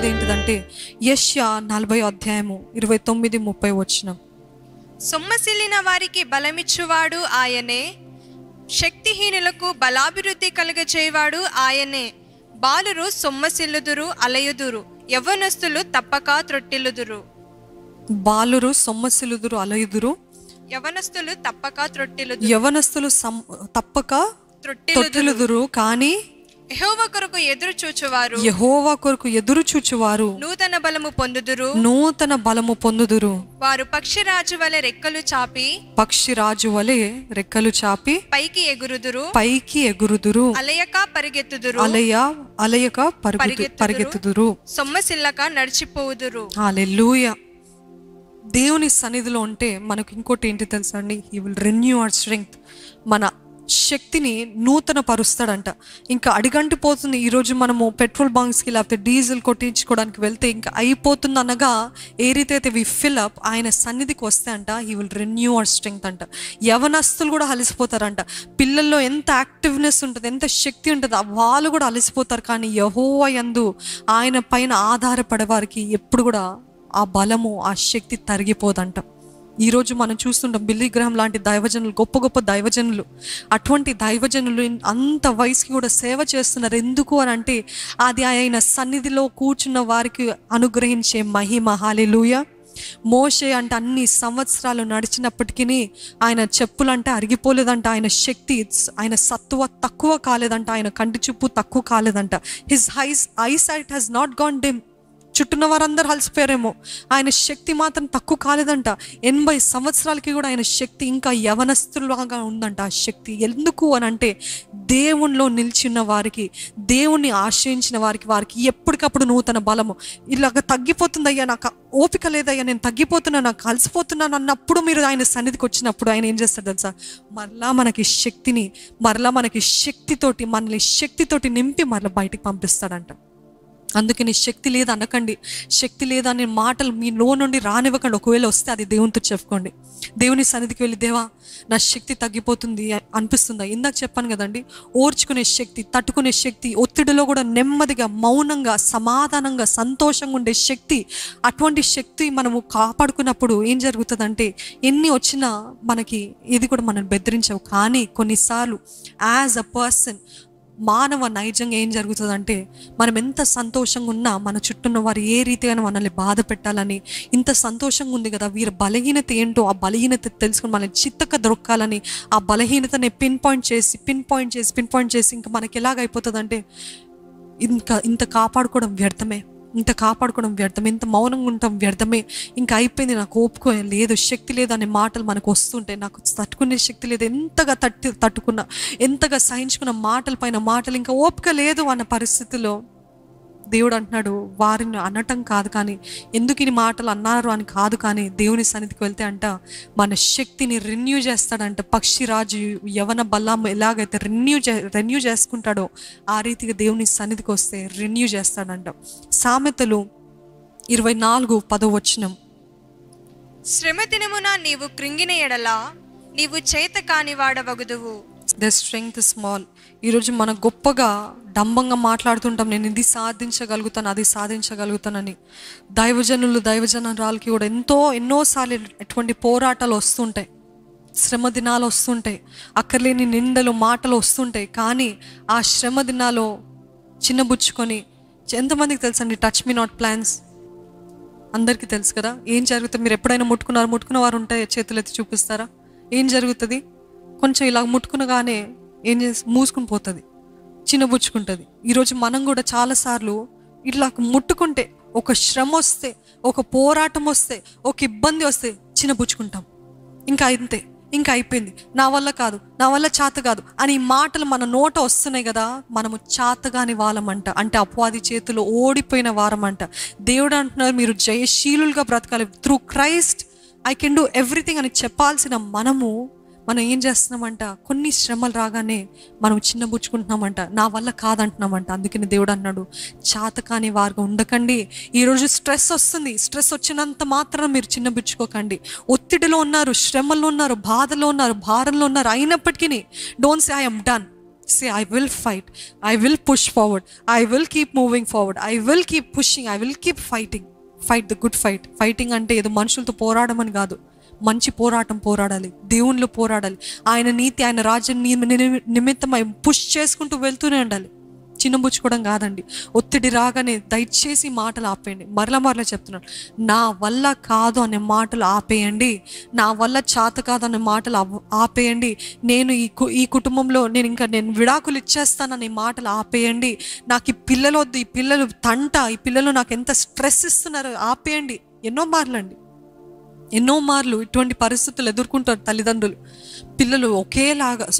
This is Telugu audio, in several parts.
ఏంటిదంటే యెషయా 40:29-30 సొమ్మసిల్లిన వారికి బలమిచ్చువాడు ఆయనే, శక్తిహీనులకు బలాభివృద్ధి కలుగచేవాడు ఆయనే. బాలురు సొమ్మసిల్లుదురు, అలయుదురు, యవ్వనస్తులు తప్పక త్రొట్టిల్లుదురు. బాలురు సొమ్మసిల్లుదురు, అలయుదురు, యవ్వనస్తులు తప్పక త్రొట్టిల్లుదురు. యవ్వనస్తులు తప్పక త్రొట్టిల్లుదురు. కానీ యెహోవా కొరకు ఎదురు చూచువారు, యెహోవా కొరకు ఎదురు చూచువారు నూతన బలము పొందుదురు, నూతన బలము పొందుదురు. వారు పక్షిరాజు వలె రెక్కలు చాపి, పక్షిరాజు వలె రెక్కలు చాపి పైకి ఎగురుదురు, పైకి ఎగురుదురు. అలయక పరిగెత్తుదురు, అలయక పరిగెత్తుదురు. సొమ్మసిల్లక నడిచిపోవుదురు. హల్లెలూయా. దేవుని సన్నిధిలో ఉంటే మనకు ఇంకోటి ఏంటి తెలుసా అండి? He will renew hour strength. మన శక్తిని నూతన పరుస్తాడంట. ఇంకా అడిగంటిపోతుంది. ఈరోజు మనము పెట్రోల్ బంక్స్కి లేకపోతే డీజిల్ కొట్టించుకోవడానికి వెళ్తే ఇంకా అయిపోతుంది అనగా ఏ రీతి అయితే వి ఫిల్ అప్, ఆయన సన్నిధికి వస్తే అంట he will renew hour strength అంట. యవనస్తులు కూడా అలసిపోతారంట. పిల్లల్లో ఎంత యాక్టివ్నెస్ ఉంటుంది, ఎంత శక్తి ఉంటుంది, వాళ్ళు కూడా అలసిపోతారు. కానీ యెహోవా యందు ఆయన పైన ఆధారపడే వారికి ఎప్పుడు కూడా ఆ బలము, ఆ శక్తి తరిగిపోదంట. ఈరోజు మనం చూస్తుంటాం బిల్లీ గ్రహం లాంటి దైవజనులు, గొప్ప గొప్ప దైవజనులు, అటువంటి దైవజనులు అంత వయసుకి కూడా సేవ చేస్తున్నారు. ఎందుకు అని అంటే అది ఆయన సన్నిధిలో కూర్చున్న వారికి అనుగ్రహించే మహిమ. హల్లెలూయా. మోషే అంటే అన్ని సంవత్సరాలు నడిచినప్పటికీ ఆయన చెప్పులంటే అరిగిపోలేదంట. ఆయన శక్తి, ఆయన సత్వ తక్కువ కాలేదంట. ఆయన కంటి చూపు తక్కువ కాలేదంట. His eyesight has not gone dim. చుట్టూన్న వారందరూ అలసిపోయారేమో, ఆయన శక్తి మాత్రం తక్కువ కాలేదంట. 80 సంవత్సరాలకి కూడా ఆయన శక్తి ఇంకా యవనస్తులాగా ఉందంట. ఆ శక్తి ఎందుకు అని అంటే దేవునిలో నిలిచిన వారికి, దేవుణ్ణి ఆశ్రయించిన వారికి ఎప్పటికప్పుడు నూతన బలము. ఇలాగ తగ్గిపోతుందయ్యా, నాకు ఓపిక లేదయ్యా, నేను తగ్గిపోతున్నా, నాకు అలసిపోతున్నాను అన్నప్పుడు మీరు ఆయన సన్నిధికి వచ్చినప్పుడు ఆయన ఏం చేస్తాడు తెలుసా? మరలా మనకి శక్తిని, మరలా మనకి శక్తితోటి, మనల్ని శక్తితోటి నింపి మరలా బయటికి పంపిస్తాడంట. అందుకని శక్తి లేదు అనకండి. శక్తి లేదనే మాటలు మీలో నుండి రానివ్వకండి. ఒకవేళ వస్తే అది దేవునితో చెప్పుకోండి. దేవుని సన్నిధికి వెళ్ళి, దేవా నా శక్తి తగ్గిపోతుంది అనిపిస్తుందా? ఇందాక చెప్పాను కదండి, ఓర్చుకునే శక్తి, తట్టుకునే శక్తి, ఒత్తిడిలో కూడా నెమ్మదిగా, మౌనంగా, సమాధానంగా, సంతోషంగా ఉండే శక్తి. అటువంటి శక్తి మనము కాపాడుకున్నప్పుడు ఏం జరుగుతుందంటే ఎన్ని వచ్చినా మనకి ఇది కూడా మనం బెదిరించవు. కానీ కొన్నిసార్లు యాజ్ అ పర్సన్, మానవ నైజంగా ఏం జరుగుతుందంటే మనం ఎంత సంతోషంగా ఉన్నా మన చుట్టూన్న వారు ఏ రీతిగా మనల్ని బాధ పెట్టాలని, ఇంత సంతోషంగా ఉంది కదా, వీరి బలహీనత ఏంటో ఆ బలహీనత తెలుసుకుని మనల్ని చిత్తక దొరకాలని ఆ బలహీనతని పిన్ పాయింట్ చేసి ఇంకా మనకి ఎలాగైపోతుందంటే ఇంత కాపాడుకోవడం వ్యర్థమే, ఇంత మౌనంగా ఉంటాం వ్యర్థమే, ఇంకా అయిపోయింది, నాకు ఓపుకో లేదు, శక్తి లేదు అనే మాటలు మనకు వస్తుంటాయి. నాకు తట్టుకునే శక్తి లేదు, ఎంతగా తట్టుకున్నా, ఎంతగా సహించుకున్న మాటల పైన మాటలు, ఇంకా ఓపిక లేదు అన్న పరిస్థితిలో దేవుడు అంటున్నాడు, వారిని అనటం కాదు, కానీ ఎందుకు ఇన్ని మాటలు అన్నారు అని కాదు, కానీ దేవుని సన్నిధికి వెళ్తే అంట మన శక్తిని రెన్యూ చేస్తాడంట. పక్షిరాజు యవన బలం ఎలాగైతే రెన్యూ చేసుకుంటాడో ఆ రీతిగా దేవుని సన్నిధికి వస్తే రెన్యూ చేస్తాడంట. సామెతలు 24:10 శ్రమ దినమున నీవు కృంగిన ఎడల నీవు చేత కాని వాడవగుదువు. The strength small. ఈరోజు మనం గొప్పగా డంబంగా మాట్లాడుతుంటాం, నేను ఇది సాధించగలుగుతాను, అది సాధించగలుగుతానని. దైవజనురాలకి కూడా ఎన్నోసార్లు ఎటువంటి పోరాటాలు వస్తుంటాయి, శ్రమ దినాలు వస్తుంటాయి, అక్కర్లేని నిందలు, మాటలు వస్తుంటాయి. కానీ ఆ శ్రమ దినాల్లో చిన్నబుచ్చుకొని, ఎంతమందికి తెలుసండి టచ్ మీ నాట్ ప్లాన్స్? అందరికీ తెలుసు కదా ఏం జరుగుతుంది. మీరు ఎప్పుడైనా ముట్టుకున్న వారు ఉంటే చేతులు ఎత్తి చూపిస్తారా? ఏం జరుగుతుంది? కొంచెం ఇలా ముట్టుకునగానే ఏం చేసి మూసుకుని పోతుంది, చిన్నబుచ్చుకుంటుంది. ఈరోజు మనం కూడా చాలాసార్లు ఇట్లా ముట్టుకుంటే, ఒక శ్రమ వస్తే, ఒక పోరాటం వస్తే, ఒక ఇబ్బంది వస్తే చిన్నబుచ్చుకుంటాం. ఇంకా అంతే, ఇంకా అయిపోయింది, నా వల్ల కాదు, నా వల్ల చేత కాదు అని మాటలు మన నోట వస్తున్నాయి కదా. మనము చేతగాని వాళ్ళమంట, అంటే అపవాది చేతిలో ఓడిపోయిన వారమంట. దేవుడు అంటున్నారు మీరు జయశీలులుగా బ్రతకాలి, through Christ I can do everything అని చెప్పాల్సిన మనము మనం ఏం చేస్తున్నామంట, కొన్ని శ్రమలు రాగానే మనం చిన్నబుచ్చుకుంటున్నామంట, నా వల్ల కాదంటున్నామంట. అందుకని దేవుడు అన్నాడు, చాతకాని వారుగా ఉండకండి. ఈరోజు స్ట్రెస్ వస్తుంది, స్ట్రెస్ వచ్చినంత మాత్రం మీరు చిన్నబుచ్చుకోకండి. ఒత్తిడిలో ఉన్నారు, శ్రమలో ఉన్నారు, బాధలో ఉన్నారు, భారంలో ఉన్నారు, అయినప్పటికీ don't say I am done. Say, I will fight, I will push forward, I will keep moving forward, I will keep pushing, I will keep fighting. Fight the good fight. Fighting అంటే ఏదో మనుషులతో పోరాడమని కాదు, మంచి పోరాటం పోరాడాలి, దేవునిలో పోరాడాలి, ఆయన నీతి ఆయన రాజ్యం నిమిత్తమై పుష్ చేసుకుంటూ వెళ్తూనే ఉండాలి. చిన్నబుచ్చుకోవడం కాదండి. ఒత్తిడి రాగానే దయచేసి మాటలు ఆపేయండి. మరలా చెప్తున్నాను, నా వల్ల కాదు అనే మాటలు ఆపేయండి, నా వల్ల చేత కాదు అనే మాటలు ఆపేయండి, నేను ఈ కుటుంబంలో నేను విడాకులు ఇచ్చేస్తాననే మాటలు ఆపేయండి, నాకు ఈ పిల్లలు వద్దు, ఈ పిల్లలు తంట, ఈ పిల్లలు నాకు ఎంత స్ట్రెస్ ఇస్తున్నారు ఆపేయండి. ఎన్నో మార్లు ఇటువంటి పరిస్థితులు ఎదుర్కొంటారు తల్లిదండ్రులు. పిల్లలు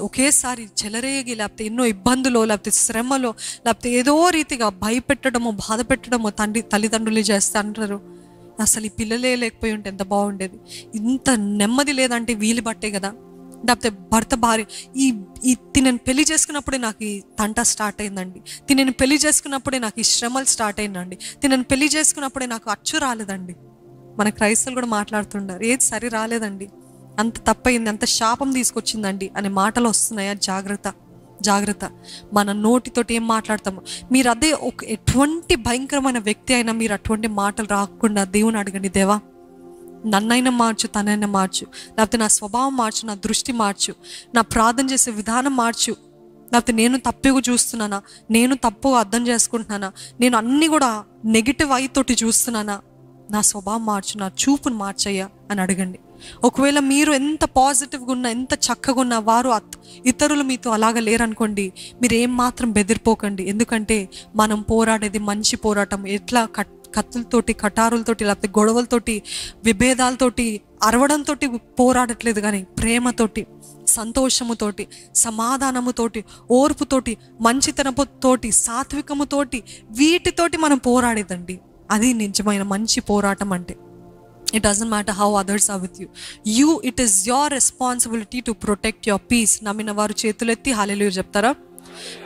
ఒకేసారి చెలరేగి, లేకపోతే ఎన్నో ఇబ్బందులు, లేకపోతే శ్రమలో, లేకపోతే ఏదో రీతిగా భయపెట్టడము, బాధ పెట్టడము తల్లిదండ్రులు చేస్తూ అంటారు. అసలు ఈ పిల్లలే లేకపోయి ఉంటే ఎంత బాగుండేది, ఇంత నెమ్మది లేదంటే వీలు బట్టే కదా. లేకపోతే భర్త భార్య, తినని పెళ్లి చేసుకున్నప్పుడే నాకు ఈ తంట స్టార్ట్ అయిందండి, తినని పెళ్లి చేసుకున్నప్పుడే నాకు ఈ శ్రమలు స్టార్ట్ అయిందండి, తినని పెళ్లి చేసుకున్నప్పుడే నాకు అచ్చు రాలేదండి. మన క్రైస్తవులు కూడా మాట్లాడుతుంటారు, ఏది సరి రాలేదండి, అంత తప్పయింది, అంత శాపం తీసుకొచ్చిందండి అనే మాటలు వస్తున్నాయా? జాగ్రత్త. మన నోటితోటి ఏం మాట్లాడతాము. మీరు అదే ఎటువంటి భయంకరమైన వ్యక్తి అయినా మీరు అటువంటి మాటలు రాకుండా దేవుని అడగండి, దేవా నన్నైనా మార్చు, తనైనా మార్చు, లేకపోతే నా స్వభావం మార్చు, నా దృష్టి మార్చు, నా ప్రార్థన చేసే విధానం మార్చు, లేకపోతే నేను తప్పుగా చూస్తున్నానా, నేను తప్పుగా అర్థం చేసుకుంటున్నానా, నేను అన్నీ కూడా నెగిటివ్ తోటి చూస్తున్నానా, నా స్వభావం మార్చు, నా చూపును మార్చయ్యా అని అడగండి. ఒకవేళ మీరు ఎంత పాజిటివ్గా ఉన్నా, ఎంత చక్కగా ఉన్నా, వారు ఇతరులు మీతో అలాగ లేరనుకోండి, మీరు ఏం మాత్రం బెదిరిపోకండి. ఎందుకంటే మనం పోరాడేది మంచి పోరాటం. ఎట్లా కత్తులతోటి, కటారులతోటి, లేకపోతే గొడవలతోటి, విభేదాలతోటి, అరవడంతో పోరాడట్లేదు, కానీ ప్రేమతోటి, సంతోషముతోటి, సమాధానముతోటి, ఓర్పుతోటి, మంచితనముతోటి, సాత్వికముతోటి, వీటితోటి మనం పోరాడేదండి. అది నిజమైన మంచి పోరాటం అంటే. It doesn't matter how others are with you. It is your responsibility to protect your peace. నమ్మిన వారు చేతులెత్తి హల్లెలూయా చెప్తారా?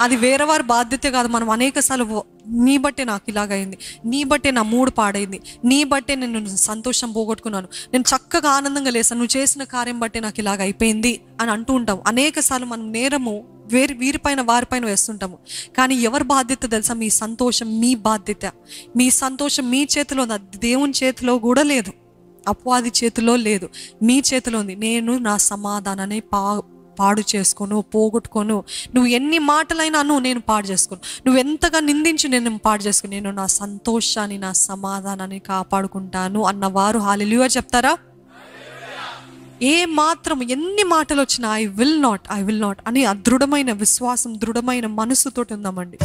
అది వేరే వారి బాధ్యత కాదు. మనం అనేకసార్లు నీ బట్టే నాకు ఇలాగైంది, నీ బట్టే నా మూడు పాడైంది, నీ బట్టే నేను సంతోషం పోగొట్టుకున్నాను, నేను చక్కగా ఆనందంగా లేసాను, నువ్వు చేసిన కార్యం బట్టే నాకు ఇలాగ అయిపోయింది అని అంటూ ఉంటాం. అనేకసార్లు మనం నేరము వీరిపైన వారిపైన వేస్తుంటాము. కానీ ఎవరి బాధ్యత తెలుసా? మీ సంతోషం మీ బాధ్యత. మీ సంతోషం మీ చేతిలో ఉంది, దేవుని చేతిలో కూడా లేదు, అపవాది చేతిలో లేదు, మీ చేతిలో ఉంది. నేను నా సమాధానాన్ని పాడు చేసుకోను, పోగొట్టుకోను. నువ్వు ఎన్ని మాటలైనా నేను పాడు చేసుకోను, నువ్వు ఎంతగా నిందించి నేను పాడు చేసుకోను, నేను నా సంతోషాన్ని, నా సమాధానాన్ని కాపాడుకుంటాను అన్నవారు హల్లెలూయా చెప్తారా? ఏ మాత్రం ఎన్ని మాటలు వచ్చినా ఐ విల్ నాట్ అని ఆ దృఢమైన విశ్వాసం, దృఢమైన మనసుతోటి ఉందామండి.